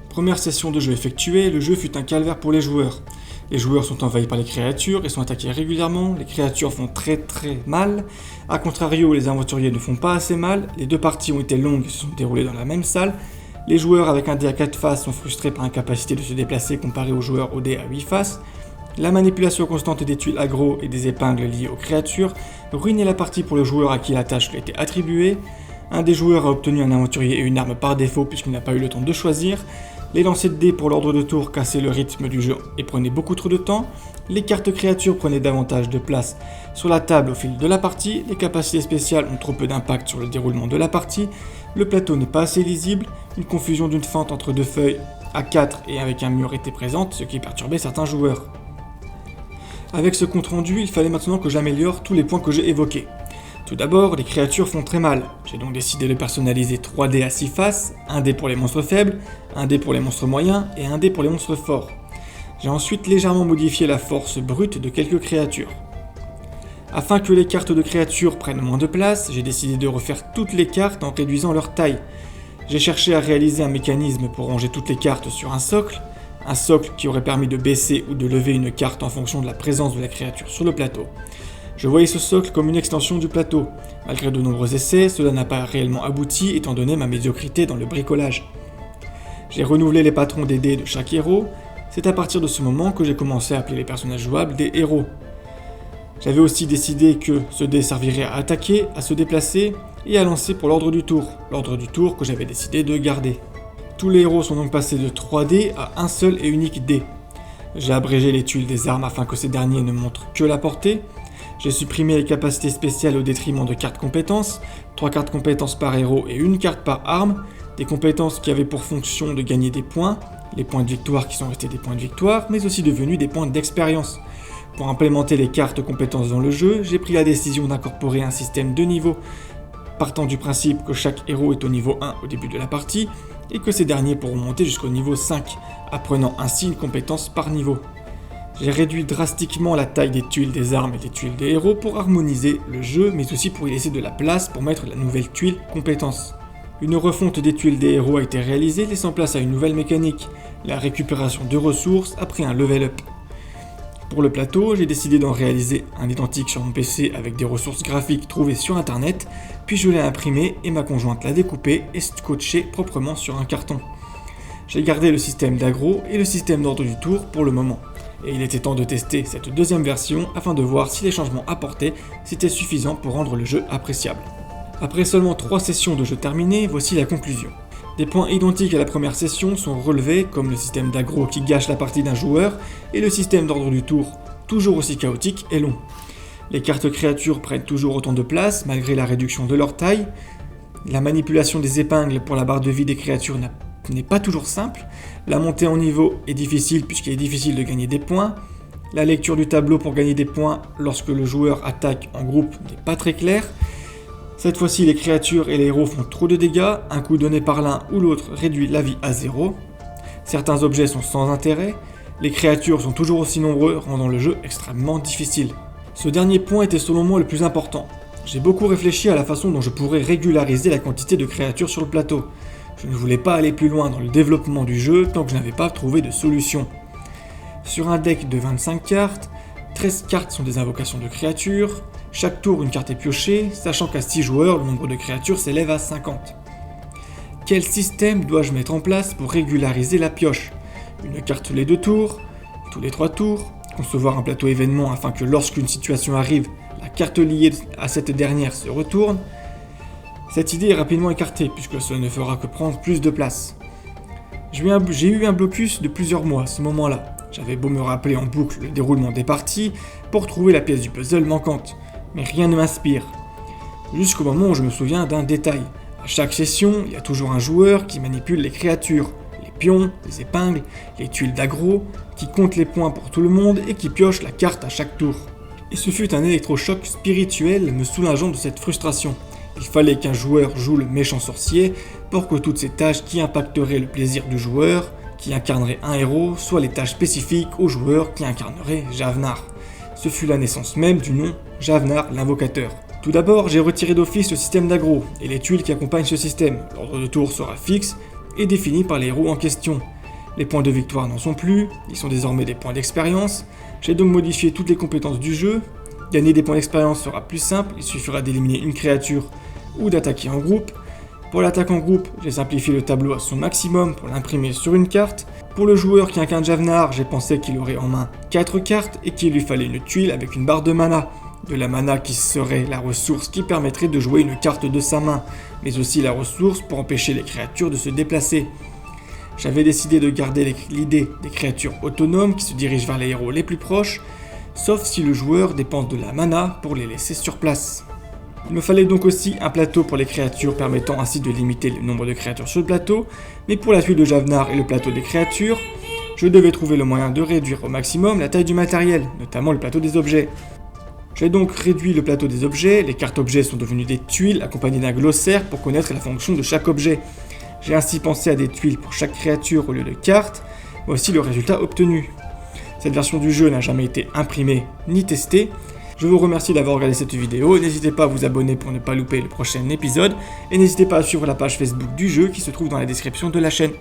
Première session de jeu effectuée, le jeu fut un calvaire pour les joueurs. Les joueurs sont envahis par les créatures et sont attaqués régulièrement, les créatures font très mal. A contrario, les aventuriers ne font pas assez mal, les deux parties ont été longues et se sont déroulées dans la même salle. Les joueurs avec un dé à 4 faces sont frustrés par l'incapacité de se déplacer comparé aux joueurs au dé à 8 faces. La manipulation constante des tuiles aggro et des épingles liées aux créatures ruinait la partie pour le joueur à qui la tâche lui a été attribuée. Un des joueurs a obtenu un aventurier et une arme par défaut puisqu'il n'a pas eu le temps de choisir. Les lancers de dés pour l'ordre de tour cassaient le rythme du jeu et prenaient beaucoup trop de temps. Les cartes créatures prenaient davantage de place sur la table au fil de la partie. Les capacités spéciales ont trop peu d'impact sur le déroulement de la partie. Le plateau n'est pas assez lisible. Une confusion d'une fente entre deux feuilles à 4 et avec un mur était présente, ce qui perturbait certains joueurs. Avec ce compte rendu, il fallait maintenant que j'améliore tous les points que j'ai évoqués. Tout d'abord, les créatures font très mal. J'ai donc décidé de personnaliser 3 dés à 6 faces, un dé pour les monstres faibles, un dé pour les monstres moyens et un dé pour les monstres forts. J'ai ensuite légèrement modifié la force brute de quelques créatures. Afin que les cartes de créatures prennent moins de place, j'ai décidé de refaire toutes les cartes en réduisant leur taille. J'ai cherché à réaliser un mécanisme pour ranger toutes les cartes sur un socle qui aurait permis de baisser ou de lever une carte en fonction de la présence de la créature sur le plateau. Je voyais ce socle comme une extension du plateau. Malgré de nombreux essais, cela n'a pas réellement abouti étant donné ma médiocrité dans le bricolage. J'ai renouvelé les patrons des dés de chaque héros. C'est à partir de ce moment que j'ai commencé à appeler les personnages jouables des héros. J'avais aussi décidé que ce dé servirait à attaquer, à se déplacer et à lancer pour l'ordre du tour que j'avais décidé de garder. Tous les héros sont donc passés de 3 dés à un seul et unique dé. J'ai abrégé les tuiles des armes afin que ces derniers ne montrent que la portée. J'ai supprimé les capacités spéciales au détriment de cartes compétences, 3 cartes compétences par héros et 1 carte par arme, des compétences qui avaient pour fonction de gagner des points, les points de victoire qui sont restés des points de victoire, mais aussi devenus des points d'expérience. Pour implémenter les cartes compétences dans le jeu, j'ai pris la décision d'incorporer un système de niveaux, partant du principe que chaque héros est au niveau 1 au début de la partie, et que ces derniers pourront monter jusqu'au niveau 5, apprenant ainsi une compétence par niveau. J'ai réduit drastiquement la taille des tuiles des armes et des tuiles des héros pour harmoniser le jeu, mais aussi pour y laisser de la place pour mettre la nouvelle tuile compétence. Une refonte des tuiles des héros a été réalisée, laissant place à une nouvelle mécanique, la récupération de ressources après un level up. Pour le plateau, j'ai décidé d'en réaliser un identique sur mon PC avec des ressources graphiques trouvées sur internet, puis je l'ai imprimé et ma conjointe l'a découpé et scotché proprement sur un carton. J'ai gardé le système d'aggro et le système d'ordre du tour pour le moment. Et il était temps de tester cette deuxième version afin de voir si les changements apportés c'était suffisant pour rendre le jeu appréciable. Après seulement 3 sessions de jeu terminées, voici la conclusion. Des points identiques à la première session sont relevés, comme le système d'aggro qui gâche la partie d'un joueur, et le système d'ordre du tour, toujours aussi chaotique et long. Les cartes créatures prennent toujours autant de place, malgré la réduction de leur taille. La manipulation des épingles pour la barre de vie des créatures n'est pas toujours simple. La montée en niveau est difficile puisqu'il est difficile de gagner des points. La lecture du tableau pour gagner des points lorsque le joueur attaque en groupe n'est pas très claire. Cette fois-ci, les créatures et les héros font trop de dégâts, un coup donné par l'un ou l'autre réduit la vie à 0. Certains objets sont sans intérêt, les créatures sont toujours aussi nombreux, rendant le jeu extrêmement difficile. Ce dernier point était selon moi le plus important. J'ai beaucoup réfléchi à la façon dont je pourrais régulariser la quantité de créatures sur le plateau. Je ne voulais pas aller plus loin dans le développement du jeu tant que je n'avais pas trouvé de solution. Sur un deck de 25 cartes, 13 cartes sont des invocations de créatures, chaque tour une carte est piochée, sachant qu'à 6 joueurs, le nombre de créatures s'élève à 50. Quel système dois-je mettre en place pour régulariser la pioche? Une carte tous les 2 tours, tous les 3 tours, concevoir un plateau événement afin que lorsqu'une situation arrive, la carte liée à cette dernière se retourne. Cette idée est rapidement écartée puisque cela ne fera que prendre plus de place. J'ai eu un blocus de plusieurs mois à ce moment-là. J'avais beau me rappeler en boucle le déroulement des parties pour trouver la pièce du puzzle manquante, mais rien ne m'inspire. Jusqu'au moment où je me souviens d'un détail. À chaque session, il y a toujours un joueur qui manipule les créatures, les pions, les épingles, les tuiles d'aggro, qui compte les points pour tout le monde et qui pioche la carte à chaque tour. Et ce fut un électrochoc spirituel me soulageant de cette frustration. Il fallait qu'un joueur joue le méchant sorcier pour que toutes ces tâches qui impacteraient le plaisir du joueur, qui incarnerait un héros, soient les tâches spécifiques au joueur qui incarnerait Javenar. Ce fut la naissance même du nom Javenar l'invocateur. Tout d'abord, j'ai retiré d'office le système d'aggro et les tuiles qui accompagnent ce système. L'ordre de tour sera fixe et défini par les héros en question. Les points de victoire n'en sont plus, ils sont désormais des points d'expérience. J'ai donc modifié toutes les compétences du jeu. Gagner des points d'expérience sera plus simple, il suffira d'éliminer une créature ou d'attaquer en groupe. Pour l'attaque en groupe, j'ai simplifié le tableau à son maximum pour l'imprimer sur une carte. Pour le joueur qui incarne Javenar, j'ai pensé qu'il aurait en main 4 cartes et qu'il lui fallait une tuile avec une barre de mana. De la mana qui serait la ressource qui permettrait de jouer une carte de sa main, mais aussi la ressource pour empêcher les créatures de se déplacer. J'avais décidé de garder l'idée des créatures autonomes qui se dirigent vers les héros les plus proches, sauf si le joueur dépense de la mana pour les laisser sur place. Il me fallait donc aussi un plateau pour les créatures permettant ainsi de limiter le nombre de créatures sur le plateau, mais pour la tuile de Javenar et le plateau des créatures, je devais trouver le moyen de réduire au maximum la taille du matériel, notamment le plateau des objets. J'ai donc réduit le plateau des objets, les cartes objets sont devenues des tuiles accompagnées d'un glossaire pour connaître la fonction de chaque objet. J'ai ainsi pensé à des tuiles pour chaque créature au lieu de cartes, mais aussi le résultat obtenu. Cette version du jeu n'a jamais été imprimée ni testée. Je vous remercie d'avoir regardé cette vidéo, n'hésitez pas à vous abonner pour ne pas louper le prochain épisode, et n'hésitez pas à suivre la page Facebook du jeu qui se trouve dans la description de la chaîne.